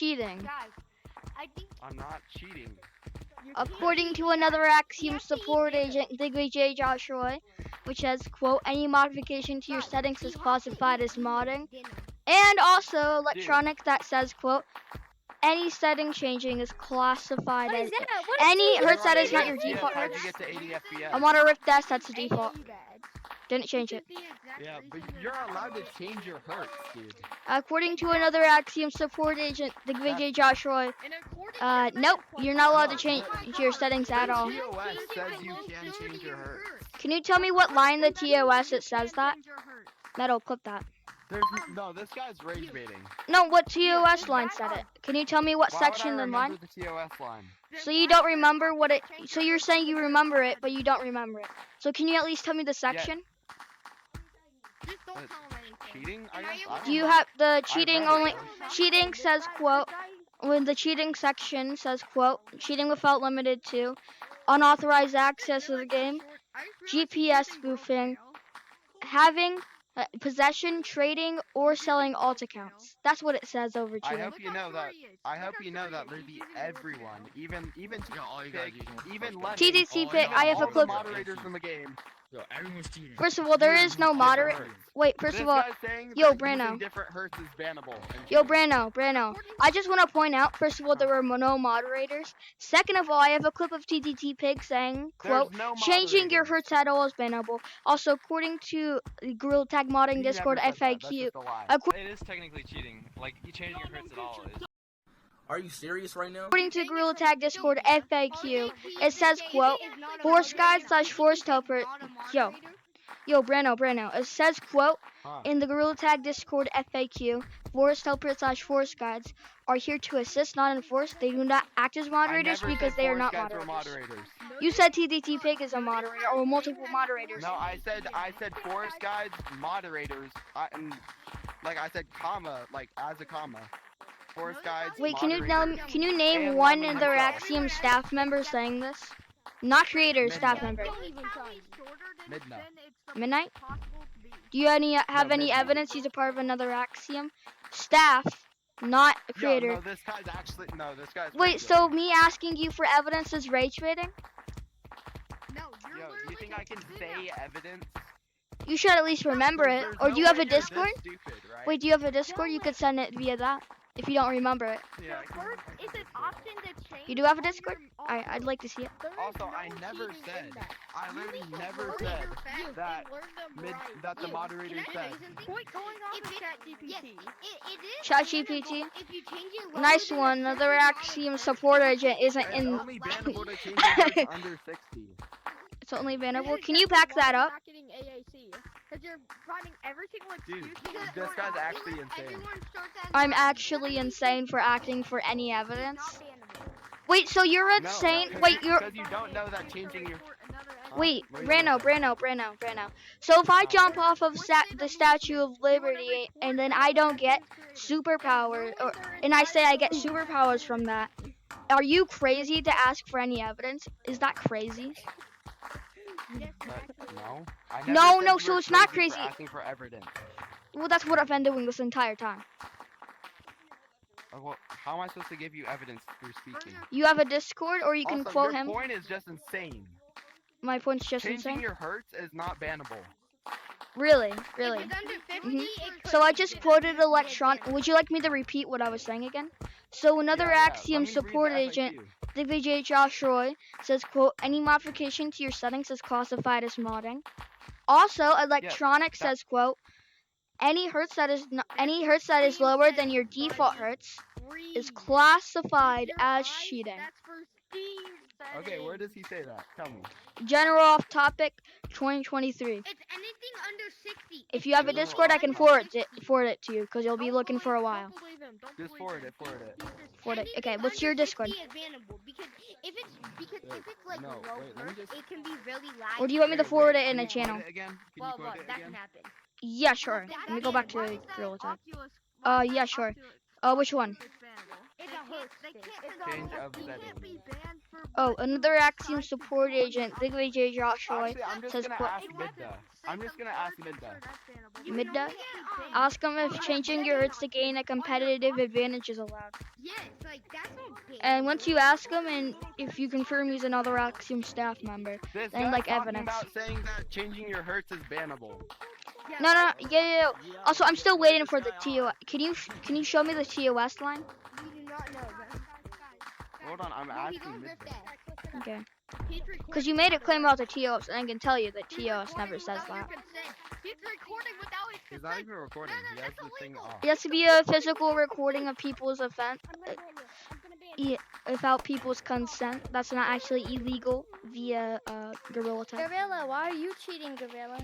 cheating. I'm not cheating. According to another Axiom support agent, Digby Joshua, which says, quote, any modification to your settings is classified as modding. And also electronic that says, quote, any setting changing is classified as any hertz that is not your default hertz. You get to 80 FPS. I'm on a Rift S, that's the default. Didn't change it. Yeah, but you're allowed to change your hertz, dude. According to another Axiom support agent, Digby Joshua, nope, you're not allowed to change your settings at all. The TOS says you can change your hertz. Can you tell me what line in the TOS it says that? Metal, clip that. No, this guy's rage baiting. No, what TOS line said it? Can you tell me what section and line? The TOS line. So you don't remember what it? So you're saying you remember it, but you don't remember it. So can you at least tell me the section? Cheating? I guess. Do you have the cheating only? Cheating says quote. When the cheating section says quote, cheating without limited to unauthorized access to the game, GPS spoofing, having possession, trading, or selling alt accounts. That's what it says over I cheating. hope you know that. I hope you know that literally everyone, even TTC pick. I have a clip. moderators in the game. Yo, everyone's cheating. First of all, there is no moderate. Wait, first of all, yo, Brano. Different hertz is bannable. Yo, Brano. I just want to point out, first of all, there were no moderators. Second of all, I have a clip of TTT Pig saying, quote, changing your hertz at all is bannable. Also, according to the Gorilla Tag Modding Discord FAQ, It is technically cheating. Like, you changing your hertz at all is. Are you serious right now? according to Gorilla Tag Discord FAQ, it says, quote, force guide / force helper. Yo, Brano. It says, quote, in the Gorilla Tag Discord FAQ, force helper / force guides are here to assist, not enforce. They do not act as moderators because they are not moderators. You said TDT Pig is a moderator or multiple moderators. No, I said forest guides, moderators. I said comma, like as a comma. Forest guides. Wait, can you name one of their Axiom staff members saying this? Not creators, staff members. Midnight? Do you have any evidence he's a part of another Axiom? Staff, not a creator. No, this guy's Wait, so me asking you for evidence is rage baiting? Yo, you think I can say evidence? You should at least remember it. Or do you have a Discord? Stupid, right? Wait, do you have a Discord? You could send it via that. If you don't remember it. Yeah, You do have a Discord? I'd like to see it. Also, I literally never said that the moderator said. ChatGPT. Nice one. Another Axiom support agent isn't in. Only bannable to change it under 60. It's only bannable. Can you back that up? Dude, this guy's actually insane. I'm actually insane for acting for any evidence. Wait, so you're insane? Wait, because you don't know that changing your. Wait, Brano. So if I jump off of the Statue of Liberty and then I don't get superpowers, and I say I get superpowers from that, are you crazy to ask for any evidence? Is that crazy? No. No, so it's not crazy. Asking for evidence. Well, that's what I've been doing this entire time. Well, how am I supposed to give you evidence through speaking? You have a Discord, or you can quote him. Your point is just insane. My point's just Changing insane. your hertz is not bannable. Really? So I just quoted electronic. Would you like me to repeat what I was saying again? So another Axiom support agent, Digby Joshua, says, quote, any modification to your settings is classified as modding. Also, electronic says, quote, any hertz that is lower than your default hertz is classified as cheating. Okay, where does he say that? Tell me. General off topic 2023. It's anything under 60. If you have a Discord, I can forward it to you because you'll be looking for a while. Just forward it. Forward it. Okay, what's your Discord? Because if it's like lower, it can be really loud. Or do you want me to forward it in a channel? Well, that can happen. Yeah, sure. Let me go back to Gorilla Tag. Yeah, sure. Which one? It's a Change of settings. Oh, another Axiom support agent, VJ Joshua, Actually, I'm just says gonna ask Midda. I'm just gonna ask Midda. Midday. Ask him if changing your hertz to gain a competitive advantage is allowed. Yes, like that's not bad. And once you ask him, and if you confirm he's another Axiom staff member, This then guy's like talking evidence. about saying that changing your hertz is bannable. No, yeah. Also, I'm still waiting for the TOS. Can you show me the TOS line? We do not know. Hold on, I'm No, he's asking on Midda. birthday. Okay. He's Because you made a claim about the TOS, and I can tell you that TOS never says that. He's recording without his He's not even recording. He has the thing off. It has to be a physical recording of people's offense without people's consent. That's not actually illegal via Gorilla Tag. Gorilla, why are you cheating, Gorilla?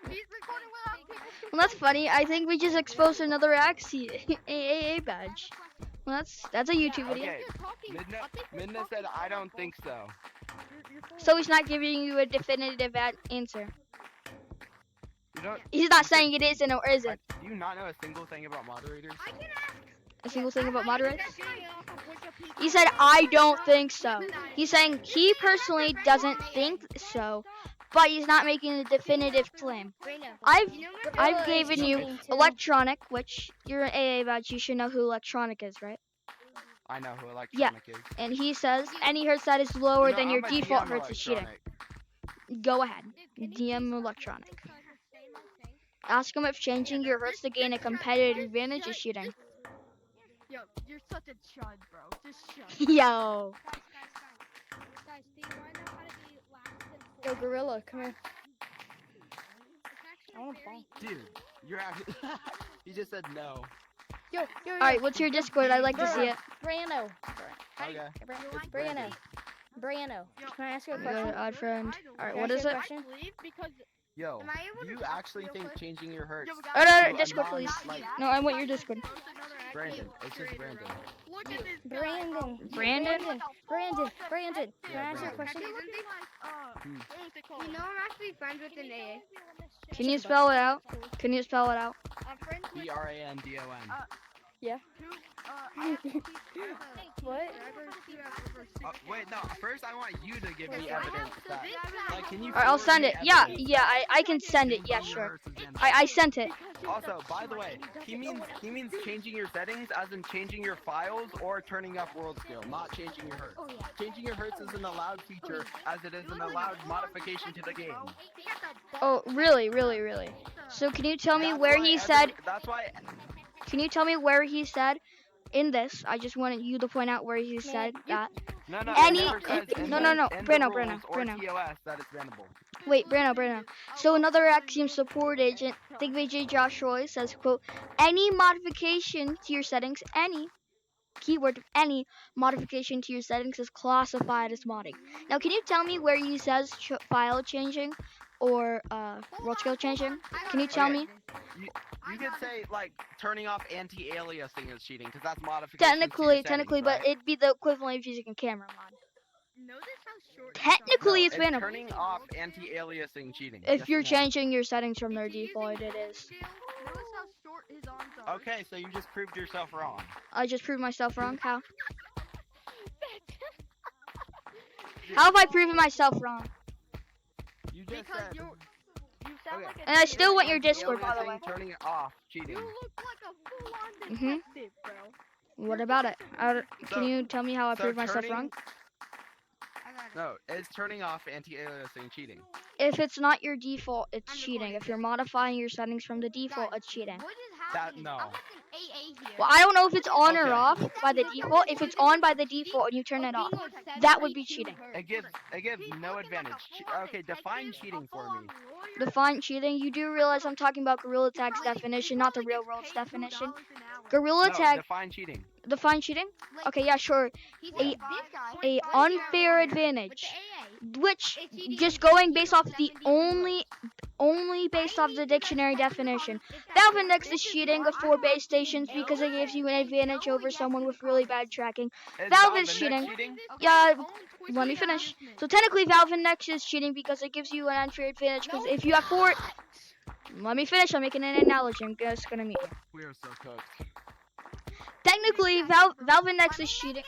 He's recording without people's Well, that's funny. I think we just exposed another AAA badge. Well, that's a YouTube video. Okay, Midna said I don't think so. So he's not giving you a definitive answer. You don't. He's not saying it isn't or isn't. Do you not know a single thing about moderators? A single thing about moderators? He said, I don't think so. He's saying he personally doesn't think so, but he's not making a definitive claim. I've given you electronic, which you're an AA badge. You should know who electronic is, right? I know who electronic is. And he says any hertz that is lower than your I'm a default DM hertz is cheating. electronic. Go ahead. DM electronic. Ask him if changing your hertz to gain a competitive advantage is cheating. Yo, you're such a chud, bro. Just shut. Yo. Yo, Gorilla, come here. I want to ball. Dude, you're actually. He just said no. Yo. Alright, what's your Discord? I'd like to see it. Brano. Okay. It's Brano. Can I ask you a Go question? to odd friend. Alright, Can I what ask is you a it? question? Yo, Am I able do you to actually think changing your hertz? Oh, to no, a Discord, please. like No, I want your Discord. Brandon, it's just Brandon. Brandon. Brandon? Brandon. Can I ask you a Brandon. question? You know I'm actually friends with an AA. Can you spell it out? Can you spell it out? BRANDON. Yeah. What? Wait, no. First, I want you to give me evidence that. Like, can you? Alright, I'll forward send me it. Yeah, evidence I can send it. Yeah, changing sure. your hertz is bannable? I sent it. Also, by the way, he means changing your settings, as in changing your files or turning up world scale, not changing your hertz. Changing your hertz is an allowed feature, as it is an allowed modification to the game. Oh, really? So can you tell me That's where why he said? That's why. Can you tell me where he said in this? I just wanted you to point out where he said that. No, Any- it never says in no, the- no, in the Breno, rules or Breno. TOS that it's bannable. Wait, Breno. So another Axiom support agent, ThinkVJ Josh Roy, says, quote, any modification to your settings, any, keyword, any modification to your settings is classified as modding. Now, can you tell me where he says file changing or world scale changing? Can you tell Okay. me? You could say, like, turning off anti-aliasing is cheating, because that's modification to your Technically, settings, but right? it'd be the equivalent of using a camera mod. Notice how short. Technically, No, it's bannable. turning off anti-aliasing cheating. If Yes you're or no? changing your settings from their default, it is. Notice how short his arms are. Okay, so you just proved yourself wrong. I just proved myself wrong. How? How have I proven myself wrong? You just Because said. you sound Okay. like a And I still want your Discord, by the way. Anti-aliasing, turning it off, cheating. You look like a full-on Mhm. detective, bro. What about it? Can you tell me how I So proved myself turning- wrong? No, it's turning off anti-aliasing cheating. If it's not your default, it's cheating. If you're modifying your settings from the default, it's cheating. What is That happening? no. I'm like an AA here. Well, I don't know if it's on or Okay. off by the default. If it's on by the default and you turn it off, that would be cheating. It gives no advantage. Okay, define cheating for me. Define cheating. You do realize I'm talking about Gorilla Tag's definition, not the real world's definition. Gorilla No, Tag define cheating. define cheating. Okay, yeah, sure. A unfair advantage, which just going based off the only based off the dictionary definition. Valve Index is cheating with 4 base stations because it gives you an advantage over someone with really bad tracking. Is Valve is Index cheating. Yeah, let me finish. So technically Valve Index is cheating because it gives you an unfair advantage because if you have 4... Let me finish, I'm making an analogy, I'm just gonna mute you. We are so cooked. technically, Valve Index is cheating.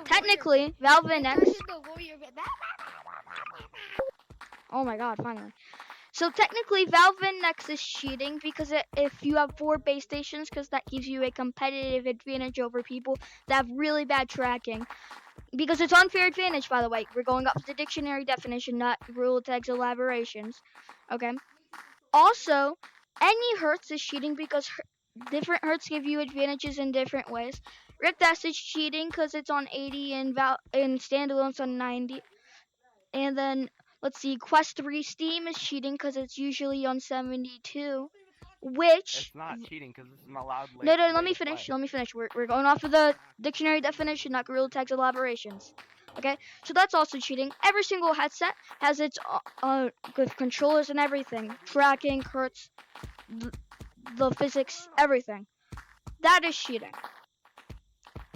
Technically, Valve Index. Oh my God! Finally. So technically, Valve Index is cheating because if you have 4 base stations, because that gives you a competitive advantage over people that have really bad tracking. Because it's unfair advantage, by the way. We're going off the dictionary definition, not Gorilla Tag's elaborations. Okay. Also, any Hertz is cheating because different Hertz give you advantages in different ways. Rift S is cheating because it's on 80 and standalone's on 90. And then, let's see, Quest 3 Steam is cheating because it's usually on 72. Which... It's not cheating because it's an allowed No, let me finish. Let me finish. We're going off of the dictionary definition, not Gorilla Tag's elaborations. Okay? So that's also cheating. Every single headset has its with controllers and everything. Tracking, hertz, the physics, everything. That is cheating.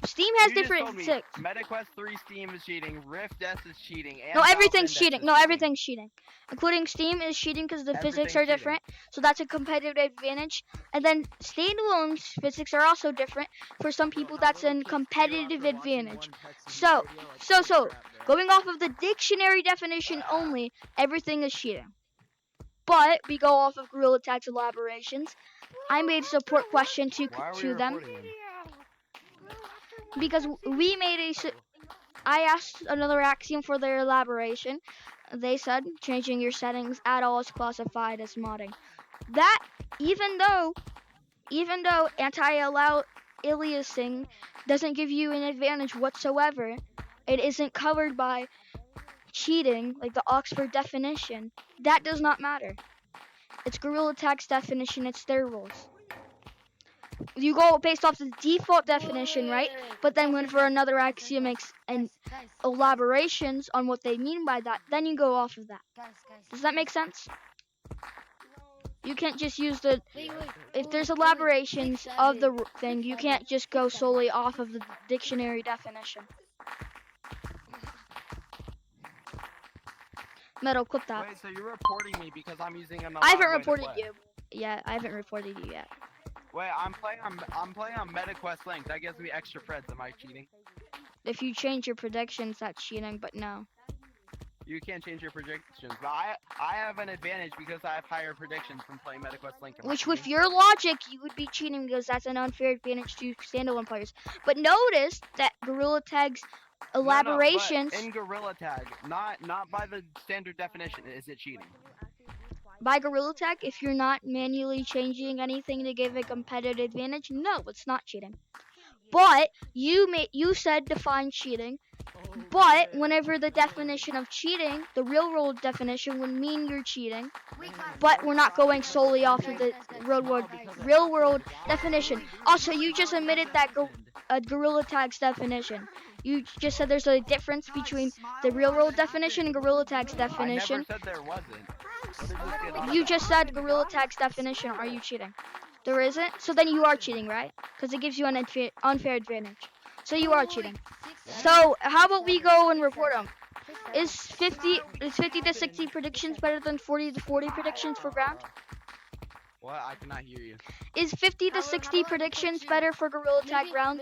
Steam has different physics. MetaQuest 3 Steam is cheating. Rift S is cheating. And no, everything's cheating. No, everything's cheating. Including Steam is cheating because the physics are different. So that's a competitive advantage. And then standalone's physics are also different. For some people, that's a competitive advantage. So, going off of the dictionary definition only, everything is cheating. But we go off of Gorilla Tag's elaborations. I made a support question to them. Because we made I asked another axiom for their elaboration. They said changing your settings at all is classified as modding. That even though anti-aliasing doesn't give you an advantage whatsoever, it isn't covered by cheating like the Oxford definition. That does not matter. It's Gorilla Tag's definition. It's their rules. You go based off the default definition, right? But then whenever another axiom makes an elaborations on what they mean by that, then you go off of that. Does that make sense? You can't just use the... If there's elaborations of the thing, you can't just go solely off of the dictionary definition. Metal, clip that. Wait, so you're reporting me because I'm using an... I haven't reported you. Yeah, I haven't reported you yet. Wait, I'm playing on MetaQuest Link. That gives me extra freds. Am I cheating? If you change your predictions, that's cheating, but no. You can't change your predictions, but I have an advantage because I have higher predictions from playing MetaQuest Link. Which, with your logic, you would be cheating because that's an unfair advantage to standalone players. But notice that Gorilla Tag's elaborations... No, in Gorilla Tag, not by the standard definition, is it cheating? By Gorilla Tag, if you're not manually changing anything to give a competitive advantage, no, it's not cheating. But you said define cheating. But whenever the definition of cheating, the real world definition would mean you're cheating. But we're not going solely off of the real world definition. Also, you just admitted that Gorilla Tag's definition. You just said there's a difference between the real world definition and Gorilla Tag's definition. I never said there wasn't. You just said Gorilla Tag's definition. Are you cheating? There isn't? So then you are cheating, right? Because it gives you an unfair advantage. So you are cheating. So how about we go and report them? Is 50 to 60 predictions better than 40 to 40 predictions for ground? What? I cannot hear you. Is 50 to 60 predictions better for Gorilla Tag ground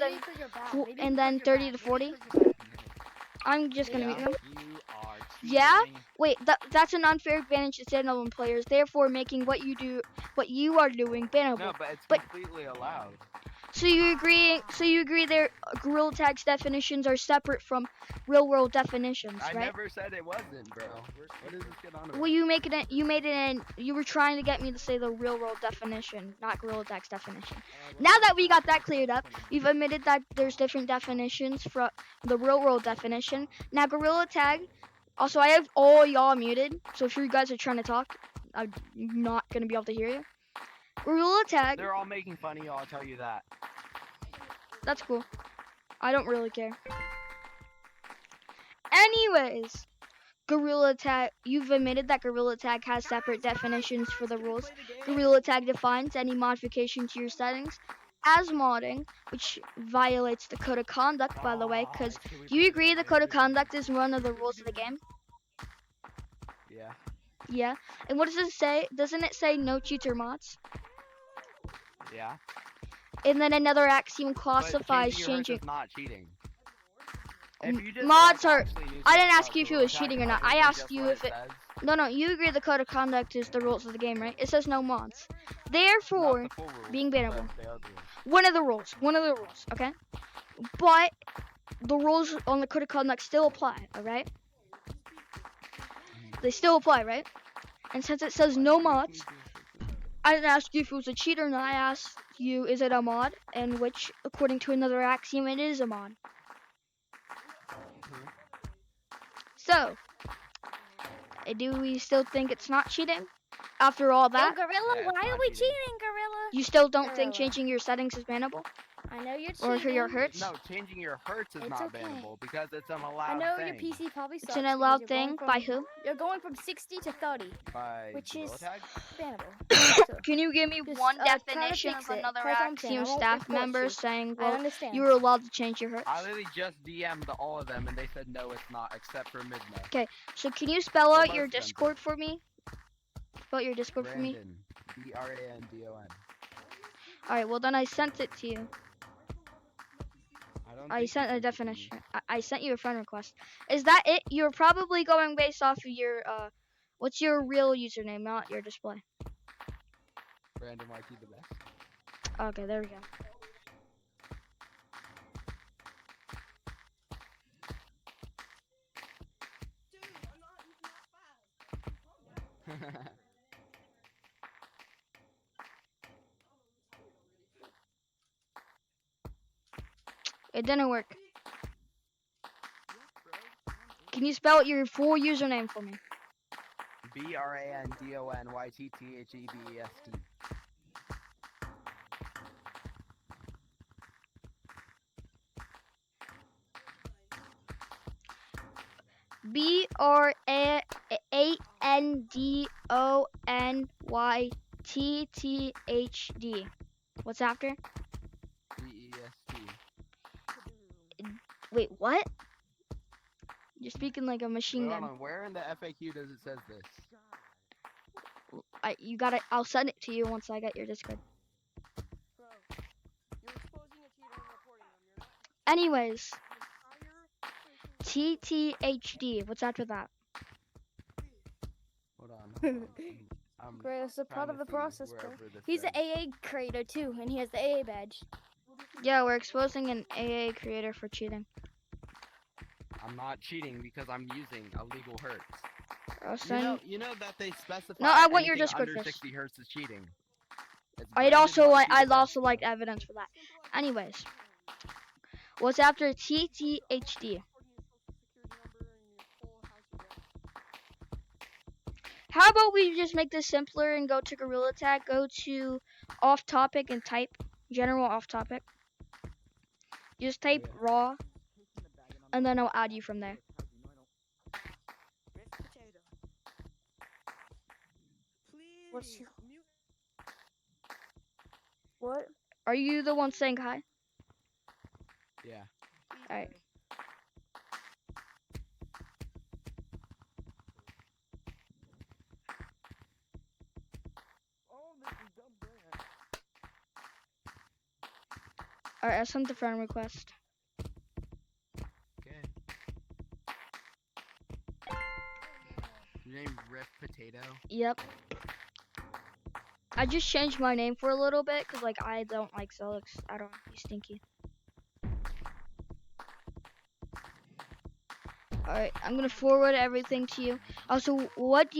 than 30 to 40? I'm just gonna meet them. Yeah? Wait, that's an unfair advantage to standalone players, therefore making what you are doing bannable. No, but it's completely allowed. So you agree their Gorilla Tag's definitions are separate from real world definitions, right? I never said it wasn't, bro. What is this get on about? Well, you were trying to get me to say the real world definition, not Gorilla Tag's definition. Now that we got that cleared up, you've admitted that there's different definitions from the real world definition. Now Gorilla Tag, also I have all y'all muted, so if you guys are trying to talk, I'm not gonna be able to hear you. Gorilla Tag. They're all making fun of you, I'll tell you that. That's cool. I don't really care. Anyways, Gorilla Tag, you've admitted that Gorilla Tag has separate definitions for the rules. Gorilla Tag defines any modification to your settings as modding, which violates the code of conduct, by the way, because do you agree the code of conduct is one of the rules of the game? Yeah. Yeah. And what does it say? Doesn't it say no cheats or mods? Yeah. And then another axiom But classifies changing your hertz changing. is not cheating. If you just Mods select are. actually new I didn't stuff ask you if it about was Gorilla cheating or Tag not. other I than asked just you what if it. says, No, you agree the code of conduct is the rules of the game, right? It says no mods. not Therefore, the full rules, being bannable. but they are the rules. One of the rules. One of the rules. Okay. But the rules on the code of conduct still apply. All right. They still apply, right? And since it says no mods, I didn't ask you if it was a cheat or not. I asked you, is it a mod? And which, according to another axiom, it is a mod. So, do we still think it's not cheating? After all Oh, that, Gorilla, Yeah, it's why are not we cheating. cheating, Gorilla? you still don't think Gorilla. changing your settings is bannable? I know you're Or cheating. your hertz? No, changing your hertz is It's not okay. bannable because it's an I allowed know thing. your PC probably sucks. It's an because allowed you're thing. going from, By who? You're going from 60 to 30, By which Gorilla is Tag? bannable. So, Can you give me just, one try to definition fix of it. another That's all I'm saying. I axiom won't staff report member you. saying, I well, understand. you were allowed to change your hertz? I literally just DM'd all of them and they said no, it's not, except for Midna. Okay, so can you spell Well, out most your of them Discord did. for me? Spell out your Discord for me. Brandon. Brandon. Alright, well then I sent it to you. I don't I think sent you a it to me. definition. I sent you a friend request. Is that it? You're probably going based off of your, what's your real username, not your display. Brandon YT the best. Okay, there we go. It didn't work. Can you spell out your full username for me? BRANDONYTTHEBEST. BRANDONYTTHD. What's after? BEST. Wait, what? You're speaking like a machine Wait, hold gun. on. Where in the FAQ does it says this? You got it. I'll send it to you once I get your Discord. Anyways, TTHD. What's after that? Hold on. I'm Great, that's a part trying of to the see process, bro. wherever this He's says. an AA creator too, and he has the AA badge. Yeah, we're exposing an AA creator for cheating. I'm not cheating because I'm using a legal hertz. I'll send. You know that they specify No, I want your anything Discord under first. 60 hertz is cheating. It's I'd Brandon also YT the I'd best, also bro. like evidence for that. Anyways, what's after TTHD? How about we just make this simpler and go to Gorilla Tag, go to off topic and type general off topic. Just type raw, and then I'll add you from there. What's your... What? Are you the one saying hi? Yeah. Alright. Alright, I sent the friend request. Okay. Your name Riff Potato? Yep. I just changed my name for a little bit because like I don't like Zelix. I don't. He's stinky. Alright, I'm gonna forward everything to you. Also, what do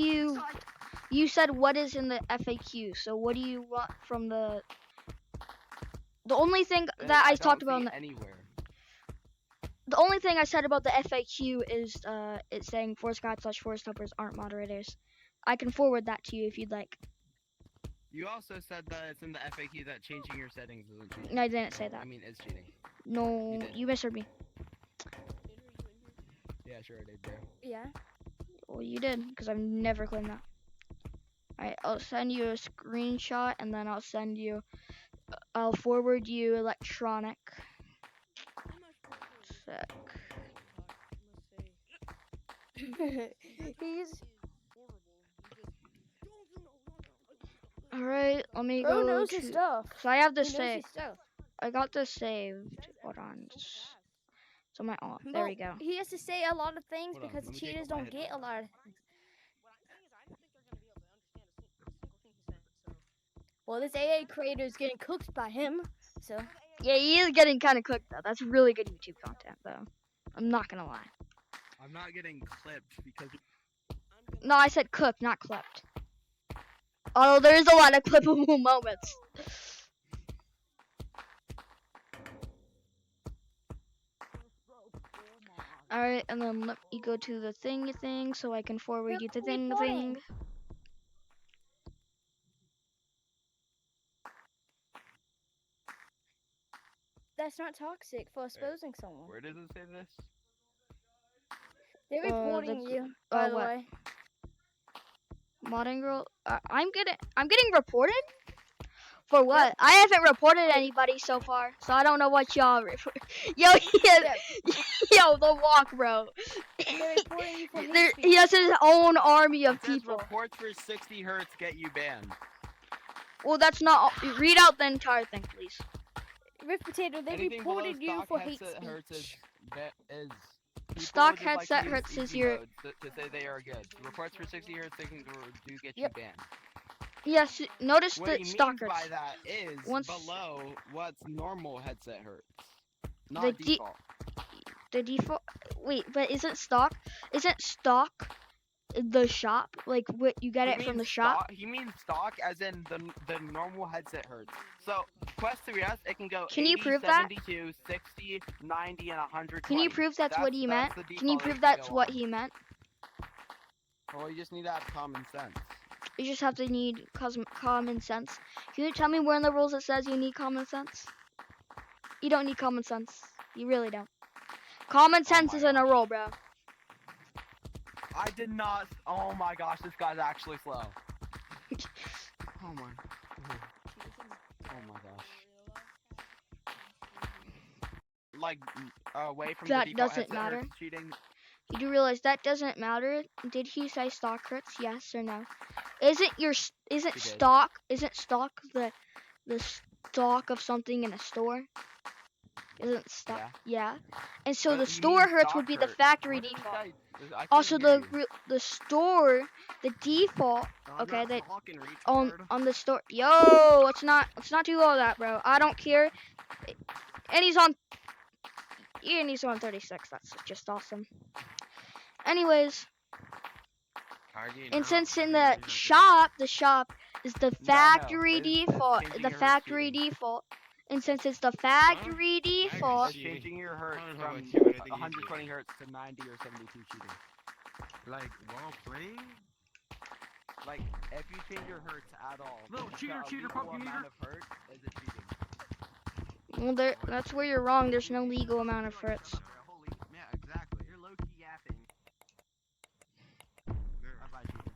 you said what is in the FAQ, so what do you want from the only thing that I talked about the only thing I said about the FAQ is it's saying force guides / force helpers aren't moderators. I can forward that to you if you'd like. You also said that it's in the FAQ that changing your settings isn't cheating. No, I didn't say that. I mean, it's cheating. No, you misheard me. Yeah, sure I did, bro. Yeah. Well, you did, because I've never claimed that. Alright, I'll send you a screenshot, and then I'll forward you electronic. Sec. He's... Alright, let me Bro go knows to... his stuff. So I have He this knows saved. his stuff. I got this saved. Hold on. So my off. There we go. He has to say a lot of things Hold on, because let me take cheaters off my don't get a lot of things. Well, this AA creator is getting cooked by him, so. Yeah, he is getting kind of cooked though. That's really good YouTube content though. I'm not gonna lie. I'm not getting clipped because No, I said cooked, not clipped. Although there is a lot of clippable moments. Alright, and then let me go to the thing so I can forward you the thing. That's not toxic for exposing someone. where does it say this? They're reporting the- you, by the what? way. Modding girl, I'm getting reported? For what? I haven't reported anybody so far, so I don't know what y'all Yo, yo, the walk, bro. They're reporting you for hate There, speech. he has his own army of It says people. reports for 60 hertz get you banned. Well, that's not. Read out the entire thing, please. Rift Potato, they Anything reported below you stock for hate headset hertz speech. is people Stock just like to headset use hertz is easy your. mode to say they are good. Reports for 60 hertz they can do get Yep. you banned. Yes, notice What the he stock means by hertz. that is Once below what's normal headset hertz, The not default. the default. Wait, but isn't stock? Isn't stock the shop? Like what you get it from the shop? He means stock as in the normal headset hertz. So Quest 3S it can go Can you 80, prove that? 72, 60, 90, and 120. Can you prove that's what he meant? That's the Can you default prove it that's go what on. he meant? Well, you just need to have common sense. You just have to need common sense. Can you tell me where in the rules it says you need common sense? You don't need common sense. You really don't. Common sense my is in a gosh. rule, bro. I did not. Oh my gosh, this guy's actually slow. Oh my. Oh my gosh. Like away from That the default doesn't headset matter. hertz cheating. You do realize that doesn't matter. Did he say stock hertz? Yes or no? Isn't He did. stock the stock of something in a store? Isn't stock? Yeah. And so the He store means hertz stock would be the hertz. factory What did he default. say? I couldn't Also, hear you. the store, the default. I'm Okay, not that talking, retard. on the store. Yo, let's not do all that, bro. I don't care. And he's on 36. That's just awesome. Anyways, and since in the shop is the factory default, and since it's the factory default, It's changing your hertz from 120 hertz to 90 or 72 cheating. Like while playing? Like, if you change your hertz at all, Little to cheater, a cheater, legal pumpkin amount eater. of hertz is it cheating. well, that's where you're wrong. There's no legal amount of hertz. Holy, yeah, exactly. You're low-key yapping. Bye-bye, cheater.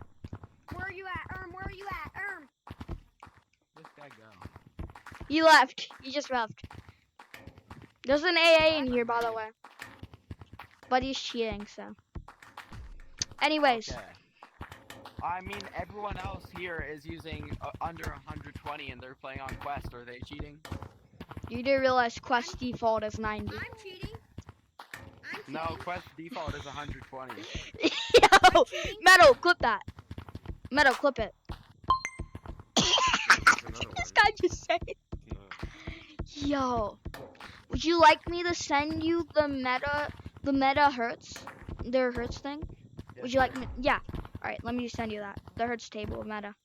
Where are you at, Where are you at, This guy go. You left. You just left. There's an AA in here, by the way. But he's cheating, so. Anyways. Okay. I mean, everyone else here is using under 120 and they're playing on Quest. Are they cheating? You do realize Quest default is 90. I'm cheating. No, Quest default is 120. Yo! Metal, clip that. Metal, clip it. This guy just said it. Yo. Would you like me to send you the meta hertz? Their hertz thing? Would you like me? Yeah. Alright, let me send you that. The hertz table of meta.